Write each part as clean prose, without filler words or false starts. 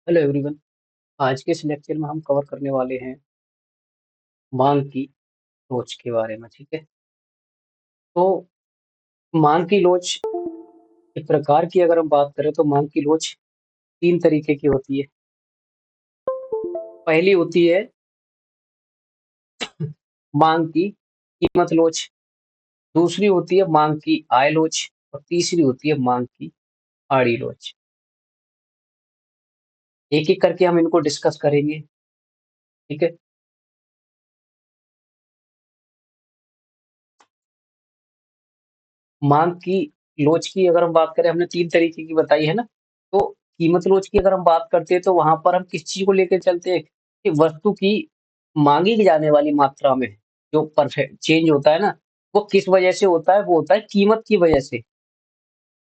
Hello everyone. आज के इस लेक्चर में हम कवर करने वाले हैं मांग की लोच के बारे में। ठीक है, तो मांग की लोच के प्रकार की अगर हम बात करें तो मांग की लोच तीन तरीके की होती है। पहली होती है मांग की कीमत लोच, दूसरी होती है मांग की आय लोच और तीसरी होती है मांग की आड़ी लोच। एक एक करके हम इनको डिस्कस करेंगे। ठीक है, मांग की लोच की अगर हम बात करें, हमने तीन तरीके की बताई है ना। तो कीमत लोच की अगर हम बात करते हैं तो वहां पर हम किस चीज को लेकर चलते हैं कि वस्तु की मांगी जाने वाली मात्रा में जो परफेक्ट चेंज होता है ना, वो किस वजह से होता है? वो होता है कीमत की वजह से।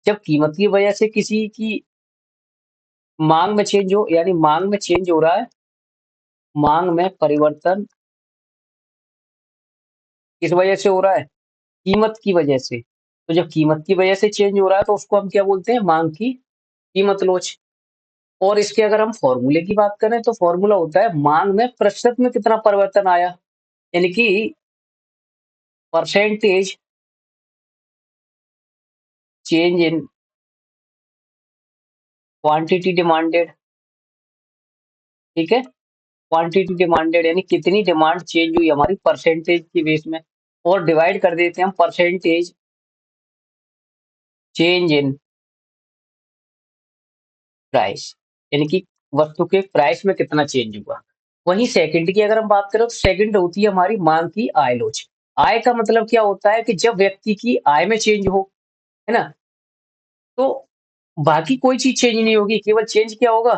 जब कीमत की वजह से किसी की मांग में चेंज हो, यानी मांग में चेंज हो रहा है, मांग में परिवर्तन किस वजह से हो रहा है? कीमत की वजह से। तो जब कीमत की वजह से चेंज हो रहा है तो उसको हम क्या बोलते हैं? मांग की कीमत लोच। और इसके अगर हम फॉर्मूले की बात करें तो फॉर्मूला होता है मांग में प्रतिशत में कितना परिवर्तन आया, यानी कि percentage change in quantity demanded. ठीक है, क्वांटिटी डिमांडेड यानी कितनी डिमांड चेंज हुई हमारी परसेंटेज की बेस में, और डिवाइड कर देते हैं हम परसेंटेज चेंज इन प्राइस, यानी कि वस्तु के प्राइस में कितना चेंज हुआ। वहीं सेकंड की अगर हम बात करें तो सेकंड होती है हमारी मांग की आय लोच। आय का मतलब क्या होता है कि जब व्यक्ति की आय में चेंज हो, है ना, तो बाकी कोई चीज चेंज नहीं होगी, केवल चेंज क्या होगा?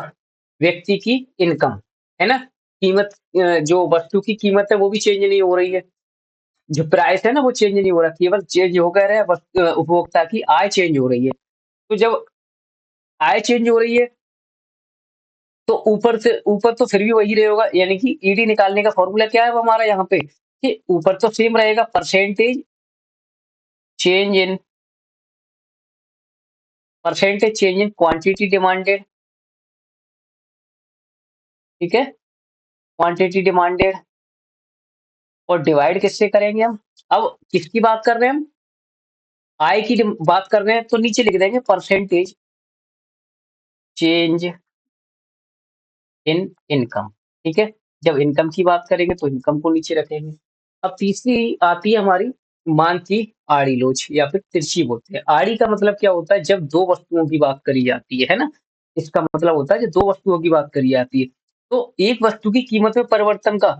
व्यक्ति की इनकम, है ना। कीमत, जो वस्तु की कीमत है वो भी चेंज नहीं हो रही है, जो प्राइस है ना वो चेंज नहीं हो रहा, केवल चेंज हो कर है उपभोक्ता की आय चेंज हो रही है। तो जब आय चेंज हो रही है तो ऊपर से ऊपर तो फिर भी वही रहेगा, यानी कि ईडी निकालने का फॉर्मूला क्या है वो हमारा यहाँ पे, कि ऊपर तो सेम रहेगा, percentage change in percentage change in quantity demanded. ठीक है, क्वांटिटी डिमांडेड, और डिवाइड किससे करेंगे हम? अब किसकी बात कर रहे हैं हम? आय की बात कर रहे हैं तो नीचे लिख देंगे परसेंटेज चेंज इन इनकम। ठीक है, जब इनकम की बात करेंगे तो इनकम को नीचे रखेंगे। अब तीसरी आती है हमारी मांग की आड़ी लोच या फिर तिरछी बोलते हैं। आड़ी का मतलब क्या होता है? जब दो वस्तुओं की बात करी जाती है ना, इसका मतलब होता है जब दो वस्तुओं की बात करी जाती है तो एक वस्तु की कीमत में परिवर्तन का,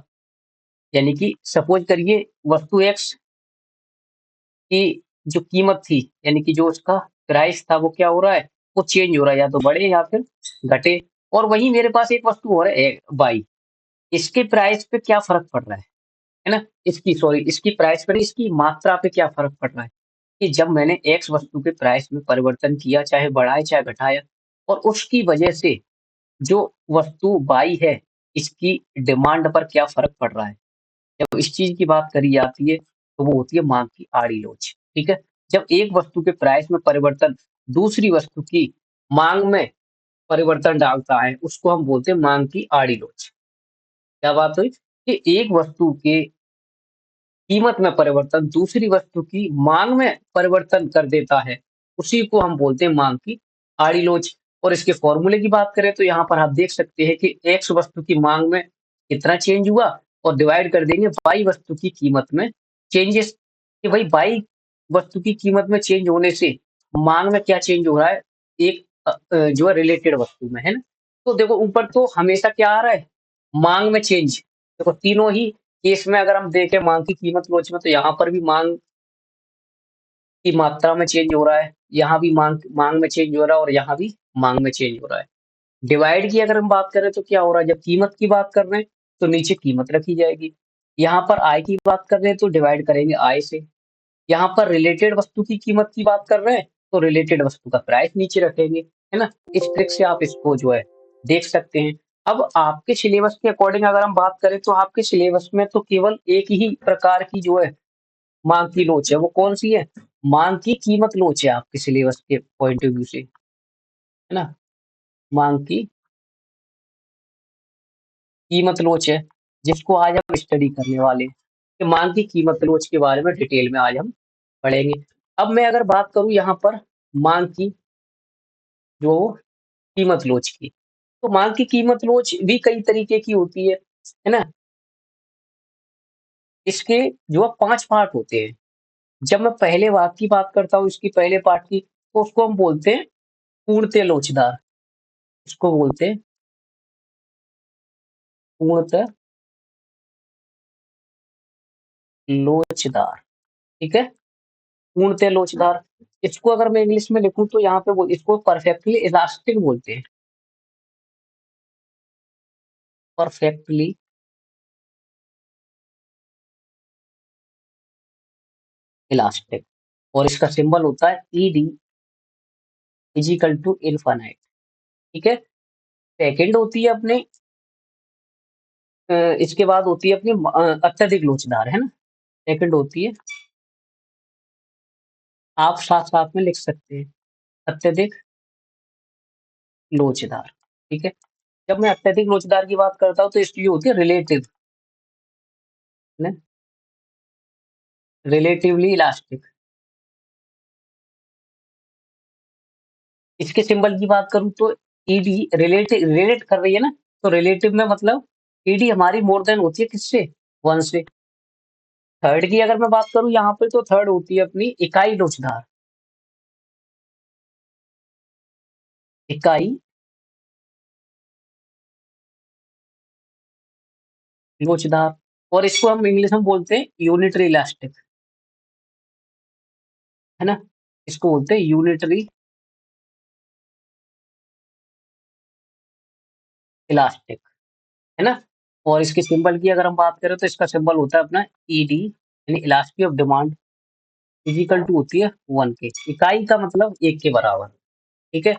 यानी कि सपोज करिए वस्तु एक्स की जो कीमत थी, यानी कि जो उसका प्राइस था वो क्या हो रहा है? वो चेंज हो रहा है, या तो बढ़े या फिर घटे। और वहीं मेरे पास एक वस्तु और है वाई, इसके प्राइस पे क्या फ़र्क पड़ रहा है ना? इसकी प्राइस पे नहीं, इसकी मात्रा पे क्या फ़र्क पड़ रहा है, कि जब मैंने एक्स वस्तु के प्राइस में परिवर्तन किया, चाहे बढ़ाया चाहे घटाया, और उसकी वजह से जो वस्तु वाई है, इसकी डिमांड पर क्या फ़र्क पड़ रहा है। जब इस चीज़ की बात करी जाती है तो वो होती है माँग की आड़ी लोच। ठीक है? जब एक वस्तु के प्राइस में परिवर्तन दूसरी वस्तु की माँग में परिवर्तन डालता है, उसको हम बोलते हैं माँग की आड़ी लोच। क्या बात हुई? कि एक वस्तु के कीमत में परिवर्तन दूसरी वस्तु की माँग में परिवर्तन कर देता है, उसी को हम बोलते हैं माँग की आड़ी लोच। और इसके फ़ॉर्मूले की बात करें तो यहाँ पर आप देख सकते हैं कि एक्स वस्तु की माँग में कितना चेंज हुआ, और डिवाइड कर देंगे वाई वस्तु की कीमत में चेंजेस, कि भाई वाई वस्तु की कीमत में चेंज होने से माँग में क्या चेंज हो रहा है, एक जो है रिलेटेड वस्तु में, है ना? तो देखो ऊपर तो हमेशा क्या आ रहा है? माँग में चेंज। देखो तीनों ही केस में अगर हम देखें माँग की कीमत लोच में, तो यहाँ पर भी माँग की मात्रा में चेंज हो रहा है, यहाँ भी माँग माँग में चेंज हो रहा है, और यहाँ भी माँग में चेंज हो रहा है। डिवाइड की अगर हम बात करें तो क्या हो रहा है? जब कीमत की बात कर रहे हैं तो नीचे कीमत रखी जाएगी। यहाँ पर आय की बात कर रहे हैं तो डिवाइड करेंगे आय से। यहाँ पर रिलेटेड वस्तु की कीमत की बात कर रहे हैं तो रिलेटेड वस्तु का प्राइस नीचे रखेंगे, है ना? इस ट्रिक से आप इसको जो है देख सकते हैं। अब आपके सिलेबस के अकॉर्डिंग अगर हम बात करें तो आपके सिलेबस में तो केवल एक ही प्रकार की जो है मांग की लोच है, वो कौन-सी है? मांग की कीमत लोच है आपके सिलेबस के पॉइंट ऑफ व्यू से, है ना? मांग की कीमत लोच है, जिसको आज हम स्टडी करने वाले हैं, कि मांग की कीमत लोच के बारे में डिटेल में आज हम पढ़ेंगे। अब मैं अगर बात करूँ यहाँ पर मांग की जो कीमत लोच की, तो मांग की कीमत लोच भी कई तरीके की होती है ना? इसके जो है 5 पार्ट होते हैं। जब मैं पहले भाग की बात करता हूँ इसकी पहले पार्ट की, तो उसको हम बोलते हैं पूर्णतः लोचदार, इसको बोलते हैं पूर्णतः लोचदार, ठीक है? पूर्णतः लोचदार। इसको अगर मैं इंग्लिश में लिखूँ तो यहाँ पे इसको परफेक्टली इलास्टिक बोलते हैं, परफेक्टली इलास्टिक, और इसका सिंबल होता है ED is equal to infinite, ठीक है? सेकंड होती है अपने इसके बाद होती है अपनी अत्यधिक लोचदार, है ना? सेकंड होती है, आप साथ-साथ में लिख सकते हैं, अत्यधिक लोचदार, ठीक है? जब मैं अत्यधिक लोचदार की बात करता हूँ तो इसकी होती है रिलेटिव, है ना? Relatively elastic. इसके सिंबल की बात करूँ तो ईडी रिलेट कर रही है ना, तो रिलेटिव में मतलब ईडी हमारी मोर देन होती है किससे? 1 से। थर्ड की अगर मैं बात करूँ यहाँ पे तो थर्ड होती है अपनी इकाई लोचदार, इकाई लोचदार, और इसको हम इंग्लिश में बोलते हैं यूनिटरी इलास्टिक, है ना? इसको बोलते हैं यूनिटरी इलास्टिक, है ना? और इसके सिंबल की अगर हम बात करें तो इसका सिंबल होता है अपना ईडी यानी elasticity of demand is equal to होती है 1 के। इकाई का मतलब 1 के बराबर, ठीक है?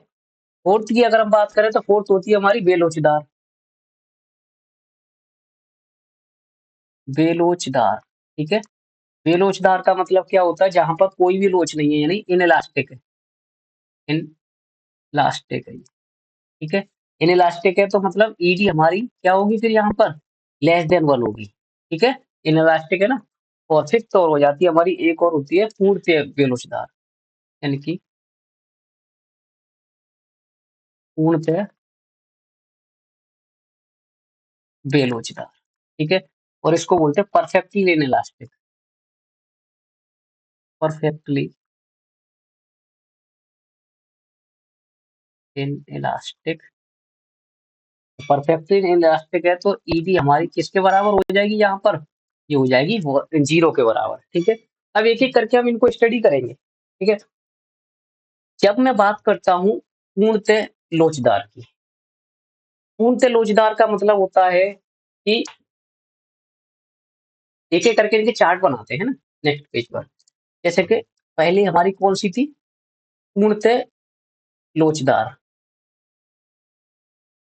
फोर्थ की अगर हम बात करें तो फोर्थ होती है हमारी बेलोचदार, बेलोचदार, ठीक है? बेलोचदार का मतलब क्या होता है? जहाँ पर कोई भी लोच नहीं है यानी इनइलास्टिक है, इनइलास्टिक है, ठीक है? इनइलास्टिक है तो मतलब ईडी हमारी क्या होगी फिर यहाँ पर? लेस देन 1 होगी, ठीक है? इनइलास्टिक है ना? और फिफ्थ और हो जाती है हमारी एक और होती है पूर्णतः बेलोचदार, यानी कि पूर्णतः बेलोचदार, ठीक है? और इसको बोलते हैं perfectly inelastic, perfectly inelastic. Perfectly inelastic है तो ईडी हमारी किसके बराबर हो जाएगी यहाँ पर? ये हो जाएगी 0 के बराबर, ठीक है? अब एक-एक करके हम इनको स्टडी करेंगे, ठीक है? जब मैं बात करता हूँ पूर्णतः लोचदार की, पूर्णतः लोचदार का मतलब होता है कि एक-एक करके इनके चार्ट बनाते हैं ना नेक्स्ट पेज पर। जैसे कि पहली हमारी कौन-सी थी? पूर्णतः लोचदार।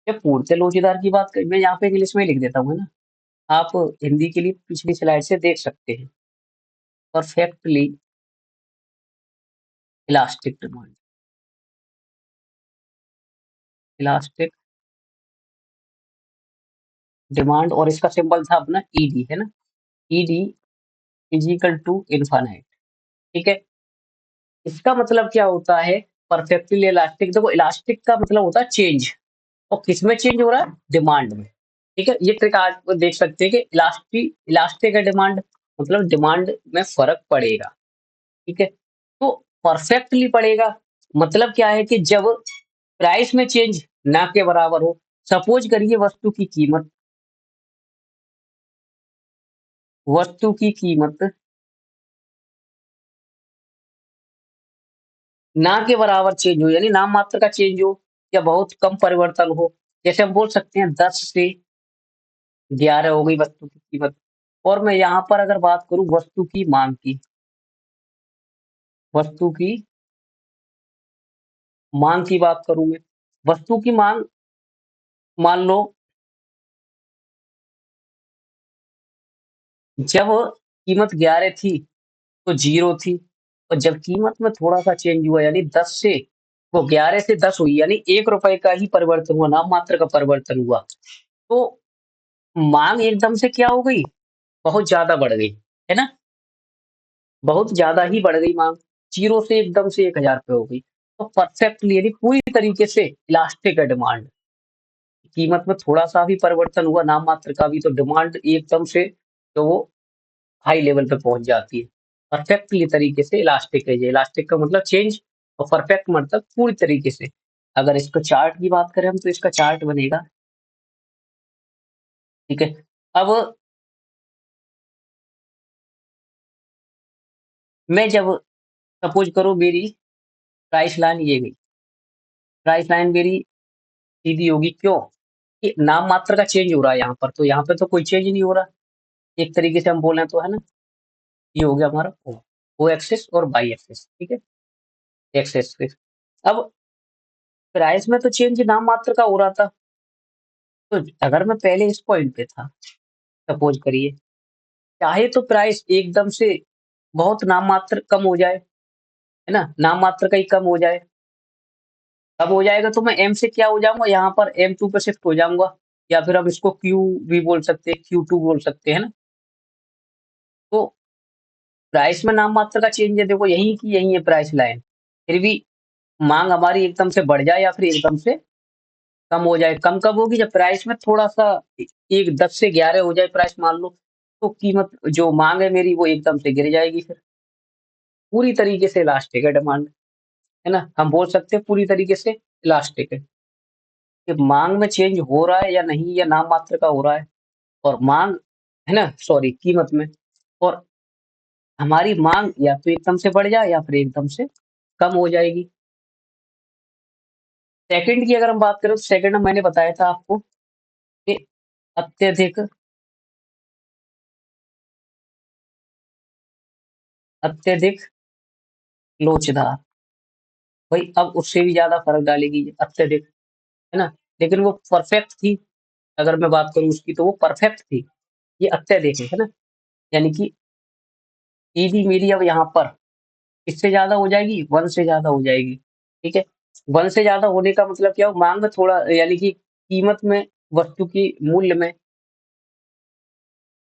जब पूर्णतः लोचदार की बात मैं यहाँ पे इंग्लिश में लिख देता हूँ, है ना? आप हिंदी के लिए पिछली स्लाइड से देख सकते हैं। Perfectly elastic demand, elastic demand, और इसका सिंबल था अपना ईडी, है ना? ED is equal to infinite, ठीक है? इसका मतलब क्या होता है? परफेक्टली इलास्टिक, देखो इलास्टिक का मतलब होता है चेंज, और किसमें चेंज हो रहा है? डिमांड में, ठीक है? ये ट्रिक आज वो देख सकते हैं कि इलास्टिक है डिमांड, मतलब डिमांड में फ़र्क पड़ेगा, ठीक है? तो परफेक्टली पड़ेगा, मतलब क्या है कि जब प्राइस में चेंज ना के बराबर हो, सपोज़ करिए वस्तु की कीमत ना के बराबर चेंज हो, यानी नाम मात्र का चेंज हो या बहुत कम परिवर्तन हो। जैसे हम बोल सकते हैं 10 से 11 हो गई वस्तु की कीमत, और मैं यहाँ पर अगर बात करूँ वस्तु की माँग की बात करूँ मैं, वस्तु की माँग मान लो जब कीमत 11 थी तो 0 थी, और जब कीमत में थोड़ा-सा चेंज हुआ यानी 10 से वो 11 से 10 हुई, यानी ₹1 का ही परिवर्तन हुआ, नाम मात्र का परिवर्तन हुआ। तो माँग एकदम से क्या हो गई, बहुत ज़्यादा बढ़ गई, है ना? बहुत ज़्यादा ही बढ़ गई माँग, 0 से एकदम से 1000 पे हो गई। तो परफेक्टली यानी पूरी तरीके से इलास्टिक है डिमांड। कीमत में थोड़ा-सा भी परिवर्तन हुआ नाम मात्र का भी तो डिमांड एकदम से तो वो हाई लेवल पे पहुँच जाती है। परफेक्टली तरीके से इलास्टिक है ये, इलास्टिक का मतलब चेंज और परफेक्ट मतलब पूरी तरीके से। अगर इसका चार्ट की बात करें हम तो इसका चार्ट बनेगा, ठीक है? अब मैं जब सपोज़ करो मेरी प्राइस लाइन ये गई, प्राइस लाइन मेरी सीधी होगी क्यों? कि नाम मात्र का चेंज हो रहा है यहाँ पर, तो यहाँ पे तो कोई चेंज नहीं हो रहा। एक तरीके से हम बोलें तो, है ना? ये हो गया हमारा ओ एक्सिस और वाई एक्सिस, ठीक है? X axis. अब प्राइस में तो चेंज नाम मात्र का हो रहा था, तो अगर मैं पहले इस पॉइंट पे था, सपोज़ करिए, चाहे तो प्राइस एकदम से बहुत नाम मात्र कम हो जाए, है ना? नाम मात्र का ही कम हो जाए, कम हो जाएगा तो मैं एम से क्या हो जाऊँगा यहाँ पर M2 पे शिफ्ट हो जाऊँगा या फिर हम इसको क्यू भी बोल सकते हैं, Q2 बोल सकते हैं ना? तो प्राइस में नाम मात्र का चेंज है देखो यही की यही है प्राइस लाइन। फिर भी माँग हमारी एकदम से बढ़ जाए या फिर एकदम से कम हो जाए। कम कब होगी जब प्राइस में थोड़ा-सा एक 10 से 11 हो जाए प्राइस मान लो, तो कीमत जो माँग है मेरी वो एकदम से गिर जाएगी फिर। पूरी तरीके से इलास्टिक है डिमांड, है ना? हम बोल सकते हैं पूरी तरीके से इलास्टिक है। कि माँग में चेंज हो रहा है या नहीं या नाम मात्र का हो रहा है और माँग है ना? सॉरी कीमत में और हमारी माँग या तो एकदम से बढ़ जाए या फिर एकदम से कम हो जाएगी। सेकंड की अगर हम बात करें तो सेकंड में मैंने बताया था आपको कि अत्यधिक अत्यधिक लोचदार, भई अब उससे भी ज़्यादा फ़र्क डालेगी ये अत्यधिक, है ना? लेकिन वो परफेक्ट थी, अगर मैं बात करूँ उसकी तो वो परफेक्ट थी, ये अत्यधिक है ना? यानी कि ईदी मेरी अब यहाँ पर किससे ज़्यादा हो जाएगी? 1 से ज़्यादा हो जाएगी, ठीक है? 1 से ज़्यादा होने का मतलब क्या हो माँग में थोड़ा यानी कि कीमत में, वस्तु की मूल्य में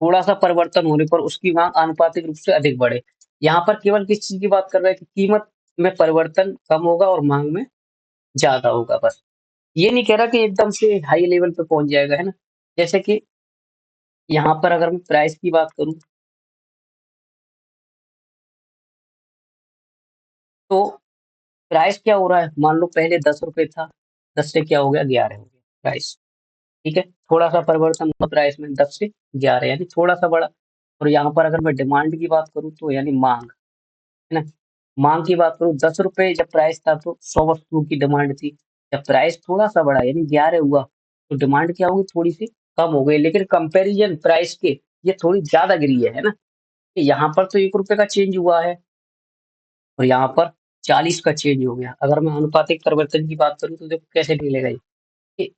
थोड़ा-सा परिवर्तन होने पर उसकी माँग आनुपातिक रूप से अधिक बढ़े। यहाँ पर केवल किस चीज़ की बात कर रहे हैं कि कीमत में परिवर्तन कम होगा और माँग में ज़्यादा होगा बस। ये नहीं कह रहा कि एकदम से हाई लेवल पे पहुँच जाएगा, है ना? जैसे कि यहाँ पर अगर मैं प्राइस की बात करूँ, तो प्राइस क्या हो रहा है? मान लो पहले ₹10 था, 10 से क्या हो गया 11 हो गया प्राइस, ठीक है? थोड़ा-सा परिवर्तन हुआ प्राइस में 10 से 11 यानी थोड़ा-सा बढ़ा और यहाँ पर अगर मैं डिमांड की बात करूँ तो यानी माँग, है ना? माँग की बात करूँ ₹10 जब प्राइस था तो 100 वस्तुओं की डिमांड थी। जब प्राइस थोड़ा-सा बढ़ा यानी 11 हुआ, तो डिमांड क्या होगी थोड़ी-सी कम हो गई लेकिन कंपैरिज़न प्राइस के ये थोड़ी ज़्यादा गिरी है ना? कि यहाँ पर तो ₹1 का चेंज हुआ है और यहाँ पर 40 का चेंज हो गया। अगर मैं आनुपातिक परिवर्तन की बात करूँ तो देखो कैसे निकलेगा ये, कि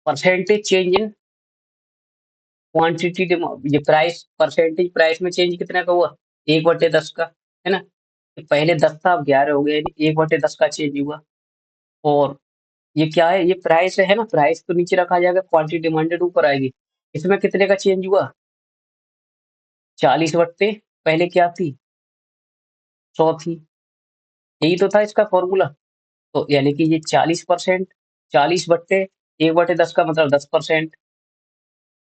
percentage change in quantity Dima ये प्राइस परसेंटेज प्राइस में चेंज कितने का हुआ? 1/10 का, है ना? कि पहले 10 था अब 11 हो गया यानी 1/10 का चेंज हुआ और ये क्या है? ये प्राइस है ना? प्राइस तो नीचे रखा जाएगा, क्वांटिटी डिमांडेड ऊपर आएगी। इसमें कितने का चेंज हुआ? 40 बट्टे पहले क्या थी? 100 थी। यही तो था इसका फ़ॉर्मूला। तो यानी कि ये 40% 40 बट्टे 1/10 का मतलब 10%,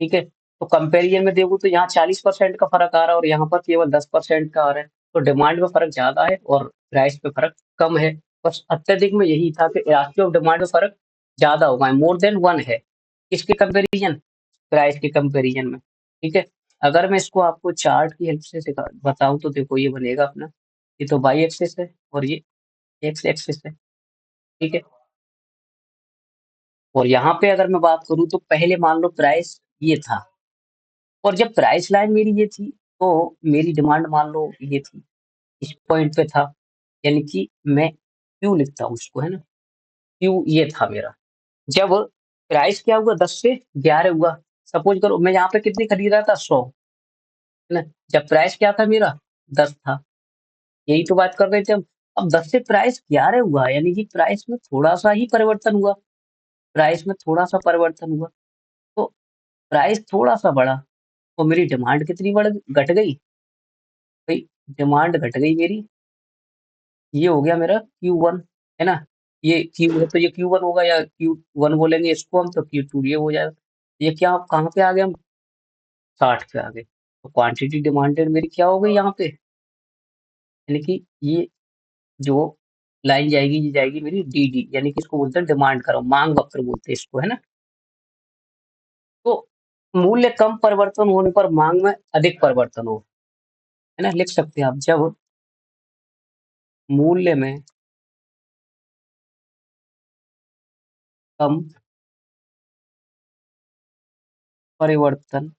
ठीक है? तो कंपैरिज़न में देखूँ तो यहाँ 40% का फ़र्क आ रहा है और यहाँ पर केवल 10% का आ रहा है। तो डिमांड में फ़र्क ज़्यादा है और प्राइस पे फ़र्क कम है। बस अत्यधिक में यही था कि इलास्टिक ऑफ डिमांड में फ़र्क ज़्यादा होगा, मोर देन 1 है। किसके कंपैरिज़न? प्राइस के कंपैरिज़न में, ठीक है? अगर मैं इसको आपको चार्ट की हेल्प से बताऊँ तो देखो ये बनेगा अपना, ये तो वाई एक्सिस है और ये एक्स एक्सिस है, ठीक है? और यहाँ पे अगर मैं बात करूँ तो पहले मान लो प्राइस ये था और जब प्राइस लाइन मेरी ये थी, तो मेरी डिमांड मान लो ये थी, इस पॉइंट पे था, यानी कि मैं क्यू लिखता हूँ उसको, है ना? क्यू ये था मेरा। जब प्राइस क्या हुआ 10 से 11 हुआ, सपोज़ करो मैं यहाँ पे कितनी खरीद रहा था 100, है ना? जब प्राइस क्या था मेरा 10 था, यही तो बात कर रहे थे हम। अब 10 से प्राइस 11 हुआ, यानी कि प्राइस में थोड़ा-सा ही परिवर्तन हुआ, प्राइस में थोड़ा-सा परिवर्तन हुआ। प्राइस थोड़ा-सा बढ़ा, तो मेरी डिमांड कितनी घट गई? भई डिमांड घट गई मेरी, ये हो गया मेरा Q1, है ना? ये Q है तो ये Q1 होगा या Q1 बोलेंगे इसको हम तो Q2 ये हो जाएगा। ये क्या कहाँ पे आ गए हम? 60 पे आ गए। तो क्वांटिटी डिमांडेड मेरी क्या हो गई यहाँ पे? यानी कि ये जो लाइन जाएगी, ये जाएगी मेरी DD, यानी कि इसको बोलते हैं डिमांड कर्व, माँग वक्र बोलते हैं इसको, है ना? तो मूल्य कम परिवर्तन होने पर माँग में अधिक परिवर्तन हो, है ना? लिख सकते हैं आप, जब मूल्य में कम परिवर्तन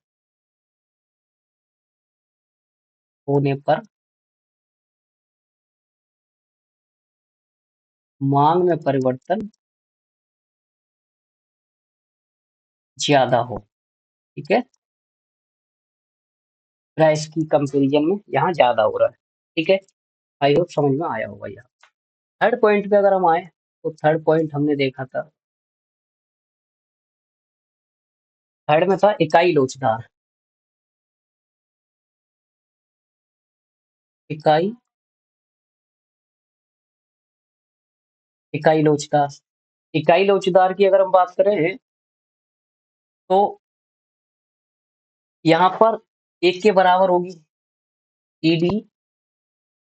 होने पर माँग में परिवर्तन ज़्यादा हो, ठीक है? प्राइस की कंपैरिज़न में यहाँ ज़्यादा हो रहा है, ठीक है? आई होप समझ में आया होगा यहाँ। थर्ड पॉइंट पे अगर हम आएँ, तो थर्ड पॉइंट हमने देखा था, थर्ड में था इकाई लोचदार, इकाई इकाई लोचदार। इकाई लोचदार की अगर हम बात करें, तो यहाँ पर 1 के बराबर होगी, ED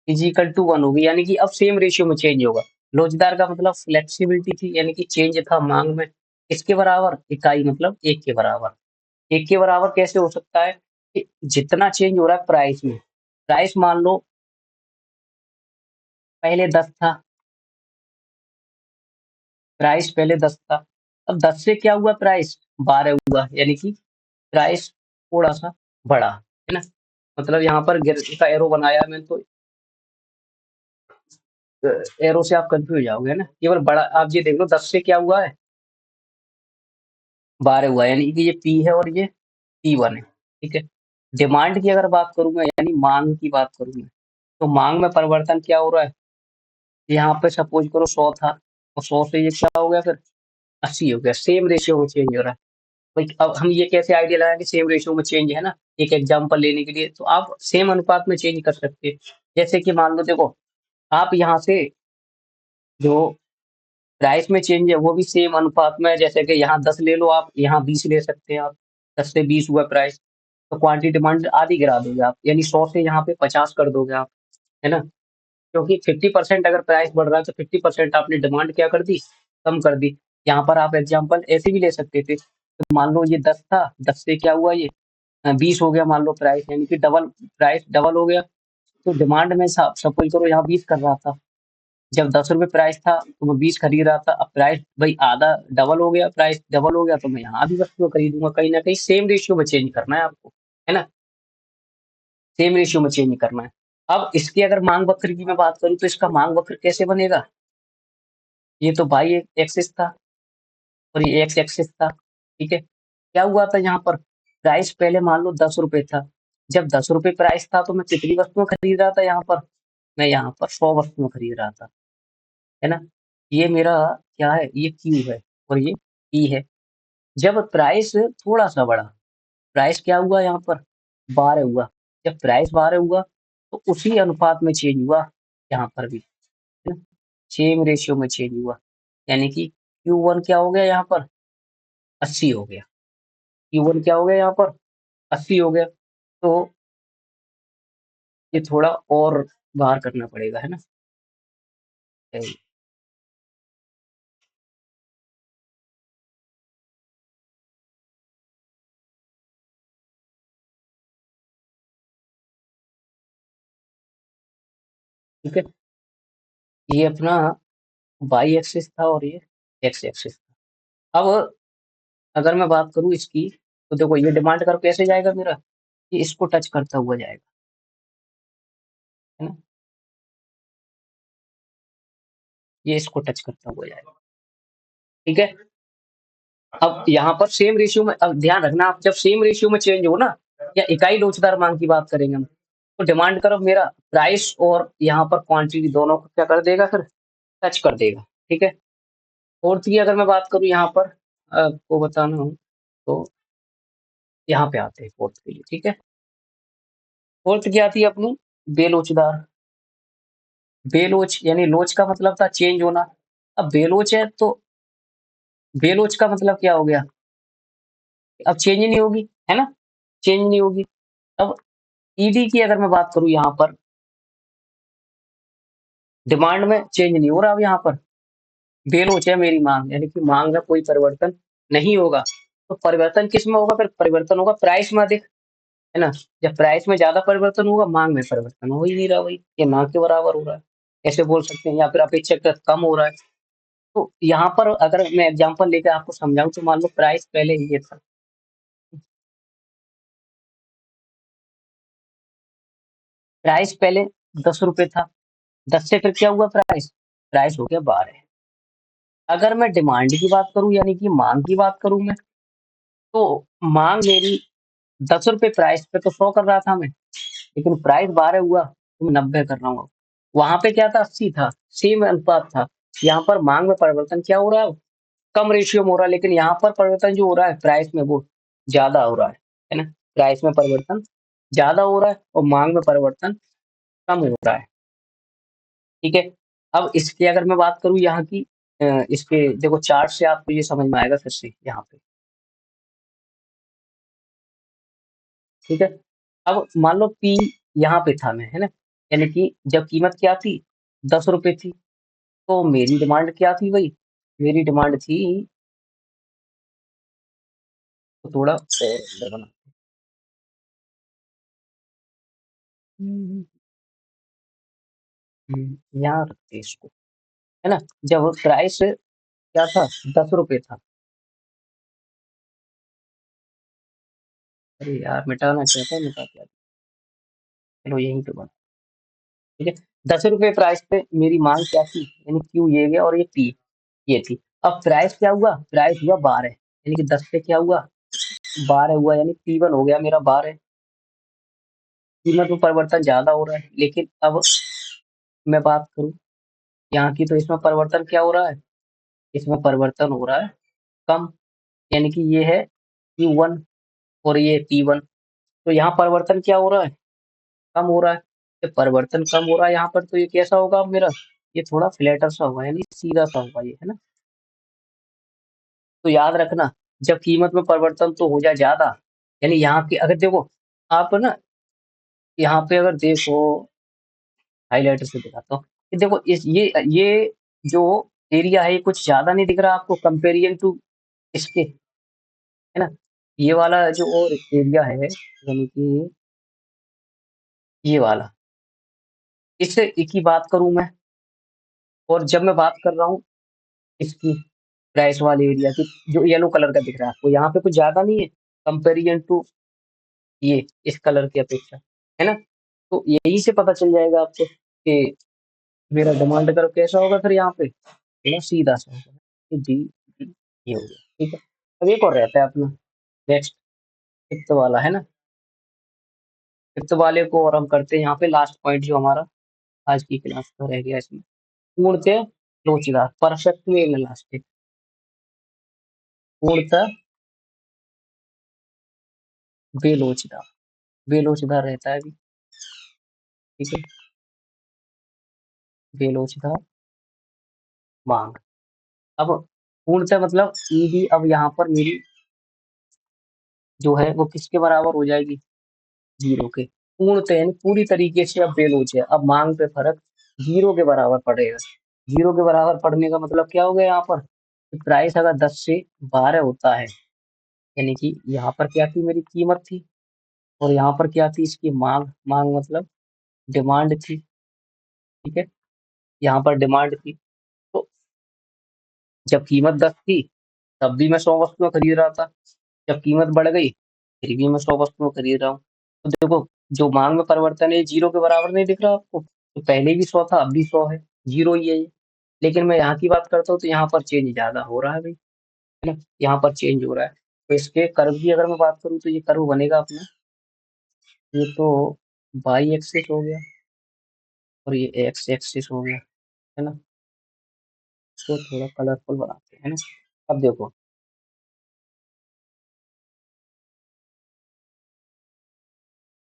इज़ इक्वल टू 1 होगी, यानी कि अब सेम रेशियो में चेंज होगा। लोचदार का मतलब फ्लेक्सिबिलिटी थी, यानी कि चेंज था माँग में। किसके बराबर? इकाई मतलब 1 के बराबर। 1 के बराबर कैसे हो सकता है? कि जितना चेंज हो रहा है प्राइस में, प्राइस मान लो पहले 10 था, प्राइस पहले 10 था, अब 10 से क्या हुआ प्राइस 12 हुआ, यानी कि प्राइस थोड़ा-सा बढ़ा, है ना? मतलब यहाँ पर गिर का एरो बनाया मैंने तो एरो से आप कन्फ्यूज़ जाओगे, है ना? केवल बड़ा आप ये देख लो 10 से क्या हुआ है 12 हुआ है, यानी कि ये P है और ये P1 है, ठीक है? डिमांड की अगर बात करूँ मैं, यानी माँग की बात करूँ मैं, तो माँग में परिवर्तन क्या हो रहा है? यहाँ पे सपोज़ करो 100 था, और 100 से ये क्या हो गया फिर 80 हो गया, सेम रेशियो में चेंज हो रहा है। भाई अब हम ये कैसे आइडिया लगाएँ कि सेम रेशियो में चेंज है ना? एक एग्ज़ाम्पल लेने के लिए, तो आप सेम अनुपात में चेंज कर सकते हैं। जैसे कि मान लो देखो, आप यहाँ से जो प्राइस में चेंज है वो भी सेम अनुपात में है, जैसे कि यहाँ 10 ले लो आप, यहाँ 20 ले सकते हैं आप, 10 से 20 हुआ प्राइस, तो क्वांटिटी डिमांड आधी गिरा दोगे आप, यानी 100 से यहाँ पे 50 कर दोगे आप, है ना? क्योंकि 50% अगर प्राइस बढ़ रहा है तो 50% आपने डिमांड क्या कर दी? कम कर दी। यहाँ पर आप एग्ज़ाम्पल ऐसे भी ले सकते थे, तो मान लो ये 10 था, 10 से क्या हुआ ये 20 हो गया मान लो प्राइस, यानी कि डबल प्राइस डबल हो गया, तो डिमांड में सा सपोज़ करो यहाँ 20 कर रहा था। जब ₹10 प्राइस था, तो मैं 20 खरीद रहा था, अब प्राइस भई आधा डबल हो गया, प्राइस डबल हो गया, तो मैं यहाँ आधी वस्तुएँ खरीदूँगा, कहीं न कहीं सेम रेशियो में चेंज करना है आपको, है ना? सेम रेशियो में चेंज करना है। अब इसकी अगर माँग वक्र की मैं बात करूँ, तो इसका माँग वक्र कैसे बनेगा? ये तो वाई एक्सिस था और ये एक्स एक्सिस था, ठीक है? क्या हुआ था यहाँ पर? प्राइस पहले मान लो ₹10 था, जब ₹10 प्राइस था, तो मैं कितनी वस्तुएँ खरीद रहा था यहाँ पर? मैं यहाँ पर 100 वस्तुएँ खरीद रहा था, है ना? ये मेरा क्या है? ये Q है और ये P है। जब प्राइस थोड़ा-सा बढ़ा, प्राइस क्या हुआ यहाँ पर? 12 हुआ। जब प्राइस 12 हुआ, तो उसी अनुपात में चेंज हुआ यहाँ पर भी, है ना? सेम रेशियो में चेंज हुआ। यानी कि Q1 क्या हो गया यहाँ पर? 80 हो गया। Q1 क्या हो गया यहाँ पर? 80 हो गया। तो ये थोड़ा और बाहर करना पड़ेगा, है ना? ठीक है? ये अपना वाई एक्सिस था और ये एक्स एक्सिस था। अब अगर मैं बात करूँ इसकी, तो देखो ये डिमांड कर्व कैसे जाएगा मेरा? ये इसको टच करता हुआ जाएगा, है ना? ये इसको टच करता हुआ जाएगा, ठीक है? अब यहाँ पर सेम रेशियो में, अब ध्यान रखना आप जब सेम रेशियो में चेंज हो ना, या इकाई लोचदार माँग की बात करेंगे हम, तो डिमांड कर्व मेरा प्राइस और यहाँ पर क्वांटिटी दोनों को क्या कर देगा फिर? टच कर देगा, ठीक है? फोर्थ की अगर मैं बात करूँ यहाँ पर आपको बताना हो, तो यहाँ पे आते हैं फोर्थ के लिए, ठीक है। फोर्थ क्या थी अपनी, बेलोचदार। बेलोच यानी लोच का मतलब था चेंज होना। अब बेलोच है तो बेलोच का मतलब क्या हो गया, अब चेंज ही नहीं होगी, है ना, चेंज नहीं होगी। अब ईडी की अगर मैं बात करूं यहाँ पर, डिमांड में चेंज नहीं हो रहा अब यहाँ पर, बेलोच है मेरी मांग, यानी कि मांग में कोई परिवर्तन नहीं होगा। तो परिवर्तन किस में होगा, फिर परिवर्तन होगा प्राइस में अधिक, है ना। जब प्राइस में ज्यादा परिवर्तन होगा, मांग में परिवर्तन हो ही नहीं रहा, भाई ये मांग के बराबर हो रहा है, ऐसे बोल सकते हैं। या फिर अपेक्षाकृत कम हो रहा है। तो यहाँ पर अगर मैं एग्जांपल लेकर आपको समझाऊं, तो मान लो प्राइस पहले ये था, प्राइस पहले 10 रुपए था, 10 से फिर क्या हुआ, प्राइस प्राइस हो गया 12। अगर मैं डिमांड की बात करूं, यानी कि मांग की बात करूं मैं, तो मांग मेरी 10 रुपए प्राइस पे तो 100 कर रहा था मैं, लेकिन प्राइस 12 हुआ तो मैं 90 कर रहा हूँ। वहां पे क्या था, 80 था, सेम अनुपात था। यहाँ पर मांग में परिवर्तन क्या हो रहा है, कम रेशियो में हो रहा है, लेकिन यहाँ पर परिवर्तन जो हो रहा है प्राइस में, वो ज्यादा हो रहा है ना। प्राइस में परिवर्तन ज्यादा हो रहा है और मांग में परिवर्तन कम हो रहा है, ठीक है। अब इसकी अगर मैं बात करूँ यहाँ की, इसके देखो चार्ट से आपको ये समझ में आएगा फिर से यहाँ पे, ठीक है। अब मान लो पी यहाँ पे था मैं, है ना, यानी कि जब कीमत क्या थी, 10 रुपए थी, तो मेरी डिमांड क्या थी भाई, मेरी डिमांड थी, तो थोड़ा और अंदर बना, हम्म, यहाँ रखते हैं इसको, है ना। जब प्राइस क्या था, 10 रुपए था, अरे यार मिटाना चाहता है, मिटा क्या, चलो यहीं पे बना, ठीक है। 10 रुपए प्राइस पे मेरी मांग क्या थी, यानी क्यू ये गया और ये पी ये थी। अब प्राइस क्या हुआ, प्राइस हुआ 12, यानी कि 10 पे क्या हुआ, 12 हुआ, यानी P1 हो गया मेरा 12। कीमत में परिवर्तन ज्यादा हो रहा है, लेकिन अब मैं बात करूं यहाँ की, तो इसमें परिवर्तन क्या हो रहा है, इसमें परिवर्तन हो रहा है कम, यानी कि ये है Q1 और ये P1। तो यहाँ परिवर्तन क्या हो रहा है, कम हो रहा है। जब परिवर्तन कम हो रहा है यहाँ पर, तो ये कैसा होगा अब मेरा, ये थोड़ा फ्लैटर सा होगा, यानी सीधा सा होगा ये, है ना। तो याद रखना, जब कीमत में परिवर्तन तो हो जाए ज्यादा, यानी यहाँ की अगर देखो, आप ना यहाँ पे अगर देखो, हाईलाइटर से दिखाता हूँ कि देखो इस ये जो एरिया है, ये कुछ ज्यादा नहीं दिख रहा आपको कंपेरिजन टू इसके, है ना। ये वाला जो और एरिया है, यानी कि ये वाला, इससे एक ही बात करूं मैं, और जब मैं बात कर रहा हूँ इसकी प्राइस वाले एरिया की, जो येलो कलर का दिख रहा है आपको, यहाँ पे कुछ ज्यादा नहीं है कंपेरिजन टू ये इस कलर की अपेक्षा, है ना। तो यही से पता चल जाएगा आपको कि मेरा डिमांड कर्व कैसा होगा फिर यहाँ पे, है ना, सीधा सा होगा कि डी डी ये हो गया, ठीक है। अब एक और रहता है अपना, नेक्स्ट फिफ्थ वाला, है ना। फिफ्थ वाले को और हम करते हैं यहाँ पे, लास्ट पॉइंट जो हमारा आज की क्लास का रह गया इसमें, पूर्णतः लोचदार, परफेक्टली इलास्टिक, पूर्णतः बेलोचदार, बेलोचदार रहता है अभी, ठीक है, बेलोचदार मांग। अब पूर्णतः मतलब ईडी अब यहाँ पर मेरी जो है वो किसके बराबर हो जाएगी, जीरो के। पूर्णतः यानी पूरी तरीके से अब बेलोच है, अब मांग पे फर्क जीरो के बराबर पड़ेगा। जीरो के बराबर पड़ने का मतलब क्या हो गया यहाँ पर, प्राइस अगर 10 से 12 होता है, यानी कि यहाँ पर क्या थी मेरी कीमत थी, और यहाँ पर क्या थी इसकी मांग, मांग मतलब डिमांड थी, ठीक है, यहाँ पर डिमांड थी। तो जब कीमत 10 थी, तब भी मैं 100 वस्तुएं खरीद रहा था, जब कीमत बढ़ गई फिर भी मैं 100 वस्तुएं खरीद रहा हूँ। तो देखो, जो मांग में परिवर्तन है, जीरो के बराबर नहीं दिख रहा आपको, तो पहले भी 100 था, अब भी 100 है, जीरो ही है ये। लेकिन मैं यहाँ की बात करता हूँ, तो यहाँ पर चेंज ज्यादा हो रहा है भाई, है ना, यहाँ पर चेंज हो रहा है। तो इसके कर्व की अगर मैं बात करूँ, तो ये कर्व बनेगा अपना, ये तो वाई एक्सिस हो गया और ये एक्स एक्सिस हो गया, है ना। तो थोड़ा कलरफुल बनाते हैं, है ना। अब देखो,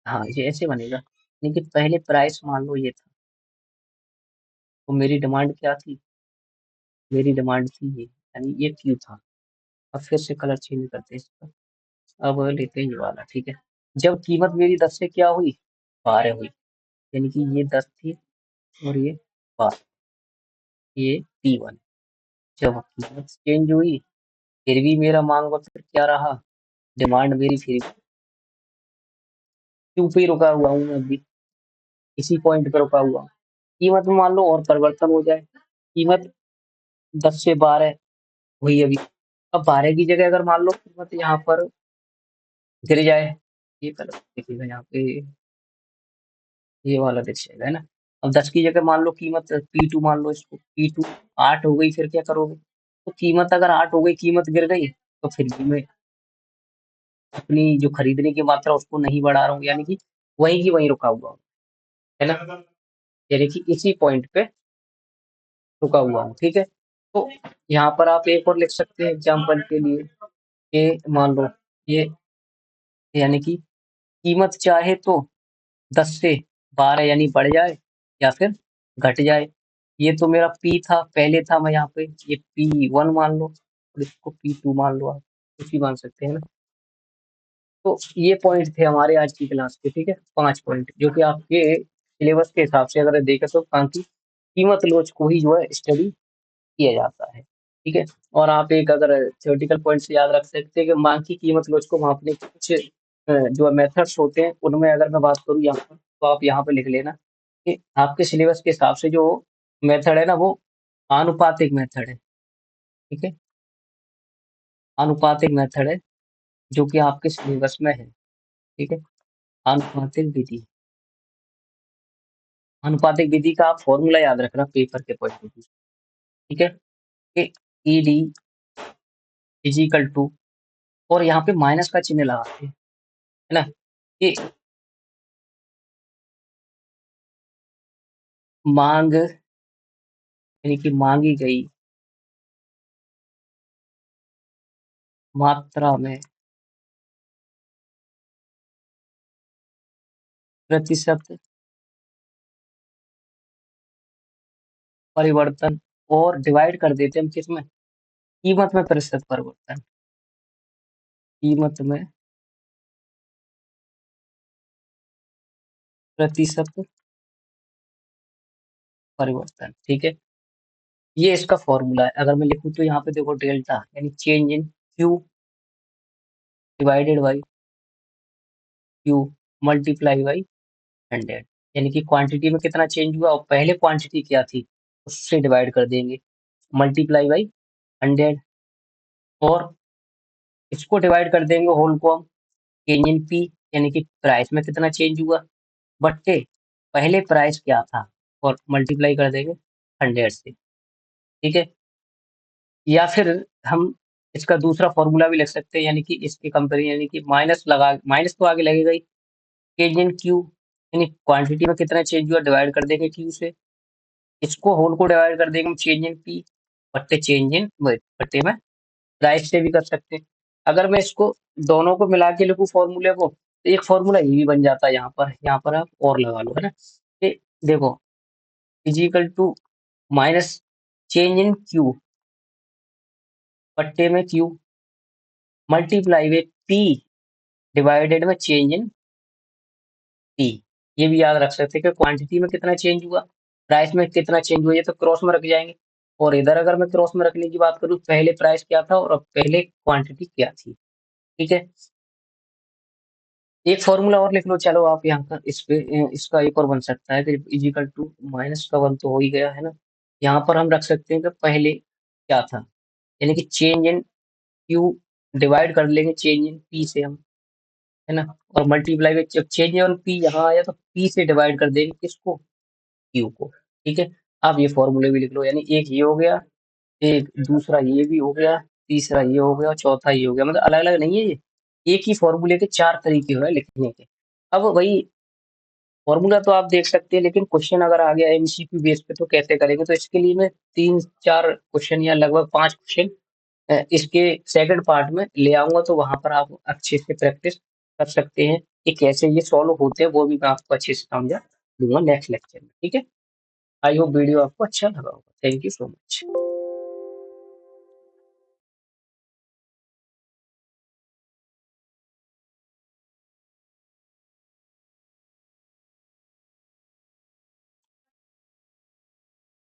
हाँ, ये ऐसे बनेगा। लेकिन पहले प्राइस मान लो ये था, तो मेरी डिमांड क्या थी? मेरी डिमांड थी ये, यानी ये क्यू था। अब फिर से कलर चेंज करते हैं इसका। अब लेते हैं ये वाला, ठीक है। जब कीमत मेरी 10 से क्या हुई? 12 हुई, यानी कि ये 10 थी और ये 12, ये P1। जब कीमत चेंज हुई, फिर भी मेरा मांग वक्र क्या रहा? डिमांड मेरी फिर क्यू पे ही रुका हुआ हूँ मैं अभी, इसी पॉइंट पे रुका हुआ हूँ। कीमत में मान लो और परिवर्तन हो जाए, कीमत 10 से 12 हुई अभी। अब 12 की जगह अगर मान लो कीमत यहाँ पर गिर जाए, ये कलर देखिएगा यहाँ पे, ये वाला दिख जाएगा, है ना। अब 10 की जगह मान लो कीमत P2, मान लो इसको P2 8 हो गई, फिर क्या करोगे? तो कीमत अगर 8 हो गई, कीमत गिर गई, तो फिर भी मैं अपनी जो खरीदने की मात्रा उसको नहीं बढ़ा रहा हूँ, यानी कि वहीं की वहीं रुका हुआ हूँ, है ना। यानी कि इसी पॉइंट पे रुका हुआ हूँ, ठीक है। तो यहाँ पर आप एक और लिख सकते हैं एग्जाम्पल के लिए, कि मान लो ये, यानी कि कीमत चाहे तो 10 से 12 यानी बढ़ जाए या फिर घट जाए। ये तो मेरा P था, पहले था, मैं यहाँ पे ये P1 मान लो और इसको P2 मान लो, आप कुछ भी मान सकते हैं ना। तो ये पॉइंट थे हमारे आज की क्लास के, ठीक है, 5 पॉइंट, जो कि आपके सिलेबस के हिसाब से अगर देखें तो काफी कीमत लोच को ही जो है स्टडी किया जाता है, ठीक है। और आप एक अगर थ्योरेटिकल पॉइंट से याद रख सकते हैं कि मांग की कीमत लोच को मापने के कुछ जो मेथड्स होते हैं, उनमें अगर मैं बात करूँ यहाँ पर, तो आप यहाँ पे लिख लेना कि आपके सिलेबस के हिसाब से जो मेथड है ना, वो आनुपातिक मेथड है, ठीक है। आनुपातिक मेथड है, जो कि आपके सिलेबस में है, ठीक है। आनुपातिक विधि, आनुपातिक विधि का आप फॉर्मूला याद रखना पेपर के पॉइंट ऑफ व्यू, ठीक है। कि ईडी इजिकल टू, और यहाँ पे माइनस का चिन्ह लगाते हैं, है ना। कि मांग, यानी कि मांगी गई मात्रा में प्रतिशत परिवर्तन, और डिवाइड कर देते हैं हम किसमें? कीमत में प्रतिशत परिवर्तन, कीमत में प्रतिशत परिवर्तन, ठीक है। ये इसका फॉर्मूला है। अगर मैं लिखूं तो यहाँ पे देखो डेल्टा, यानी change in Q divided by Q multiply by 100, यानी कि क्वांटिटी में कितना चेंज हुआ और पहले क्वांटिटी क्या थी उससे डिवाइड कर देंगे, मल्टीप्लाई बाई 100, और इसको डिवाइड कर देंगे होल को हम चेंज इन पी, यानी कि प्राइस में कितना चेंज हुआ, बट्टे पहले प्राइस क्या था, और मल्टीप्लाई कर देंगे 100 से, ठीक है। या फिर हम इसका दूसरा फॉर्मूला भी लिख सकते हैं, यानी कि इसके कंपेरिजन, यानी कि माइनस लगा, माइनस तो आगे लगेगा ही, चेंज इन क्यू, यानी क्वांटिटी में कितना चेंज हुआ डिवाइड कर देंगे क्यू से, इसको होल को डिवाइड कर देंगे चेंज इन पी, बट्टे चेंज इन, बट्टे में प्राइस से भी कर सकते हैं। अगर मैं इसको दोनों को मिला के लिखूं फॉर्मूले को, तो एक फॉर्मूला ये भी बन जाता है, यहाँ पर आप और लगा लो, है ना। कि देखो is equal to minus change in Q बट्टे में Q multiply with P divided में चेंज इन पी। ये भी याद रख सकते हैं कि क्वांटिटी में कितना चेंज हुआ, प्राइस में कितना चेंज हुआ, ये तो क्रॉस में रख जाएंगे। और इधर अगर मैं क्रॉस में रखने की बात करूँ, पहले प्राइस क्या था और अब पहले क्वांटिटी क्या थी, ठीक है। एक फॉर्मूला और लिख लो, चलो आप यहाँ का इस पे इसका एक और बन सकता है कि इजिकल टू माइनस का वन तो हो ही गया, है ना। यहाँ पर हम रख सकते हैं कि पहले क्या था, यानी कि चेंज इन क्यू डिवाइड कर लेंगे चेंज इन पी से हम, है ना। और मल्टीप्लाई में जब चेंज इन पी यहाँ आया तो पी से डिवाइड कर देंगे किसको? क्यू को, ठीक है। आप ये फॉर्मूले भी लिख लो, यानी एक ये हो गया, एक दूसरा ये भी हो गया, तीसरा ये हो गया और चौथा ये हो गया, मतलब अलग अलग नहीं है ये, एक ही फॉर्मूले के 4 तरीके हुए लिखने के। अब वही फॉर्मूला तो आप देख सकते हैं, लेकिन क्वेश्चन अगर आ गया एमसीक्यू बेस पे तो कैसे करेंगे, तो इसके लिए मैं 3-4 क्वेश्चन या लगभग 5 क्वेश्चन इसके सेकंड पार्ट में ले आऊंगा, तो वहां पर आप अच्छे से प्रैक्टिस कर सकते हैं। कि कैसे ये सॉल्व होते हैं वो भी मैं आपको अच्छे से समझा दूँगा नेक्स्ट लेक्चर में, ठीक है? आई होप वीडियो आपको अच्छा लगा होगा। Thank you so much.